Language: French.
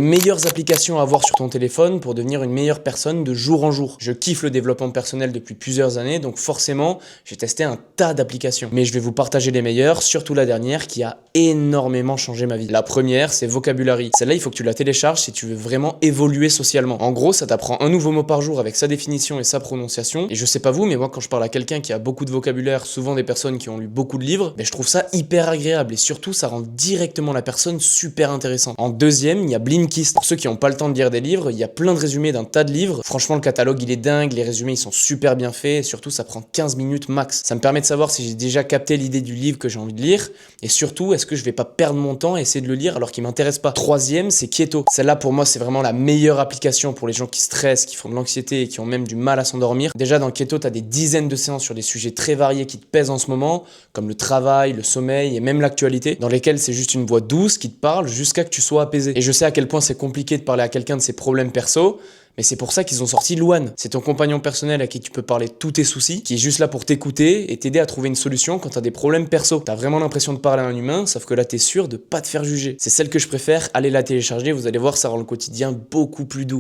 meilleures applications à avoir sur ton téléphone pour devenir une meilleure personne de jour en jour. Je kiffe le développement personnel depuis plusieurs années, donc forcément, j'ai testé un tas d'applications. Mais je vais vous partager les meilleures, surtout la dernière qui a énormément changé ma vie. La première, c'est Vocabulary. Celle-là, il faut que tu la télécharges si tu veux vraiment évoluer socialement. En gros, ça t'apprend un nouveau mot par jour avec sa définition et sa prononciation. Et je sais pas vous, mais moi, quand je parle à quelqu'un qui a beaucoup de vocabulaire, souvent des personnes qui ont lu beaucoup de livres, je trouve ça hyper agréable et surtout, ça rend directement la personne super intéressante. En deuxième, il y a Blinkist. Pour ceux qui n'ont pas le temps de lire des livres, il y a plein de résumés d'un tas de livres. Franchement, le catalogue, il est dingue, les résumés, ils sont super bien faits et surtout, ça prend 15 minutes max. Ça me permet de savoir si j'ai déjà capté l'idée du livre que j'ai envie de lire et surtout, est-ce que je vais pas perdre mon temps à essayer de le lire alors qu'il m'intéresse pas. Troisième, c'est Keto. Celle-là, pour moi, c'est vraiment la meilleure application pour les gens qui stressent, qui font de l'anxiété et qui ont même du mal à s'endormir. Déjà, dans Keto, tu as des dizaines de séances sur des sujets très variés qui te pèsent en ce moment, comme le travail, le sommeil et même l'actualité, dans lesquels c'est juste une voix douce qui te parle jusqu'à que tu sois apaisé. Et je sais à quel point c'est compliqué de parler à quelqu'un de ses problèmes perso, mais c'est pour ça qu'ils ont sorti Louane. C'est ton compagnon personnel à qui tu peux parler de tous tes soucis, qui est juste là pour t'écouter et t'aider à trouver une solution quand t'as des problèmes perso. T'as vraiment l'impression de parler à un humain, sauf que là t'es sûr de pas te faire juger. C'est celle que je préfère, allez la télécharger, vous allez voir, ça rend le quotidien beaucoup plus doux.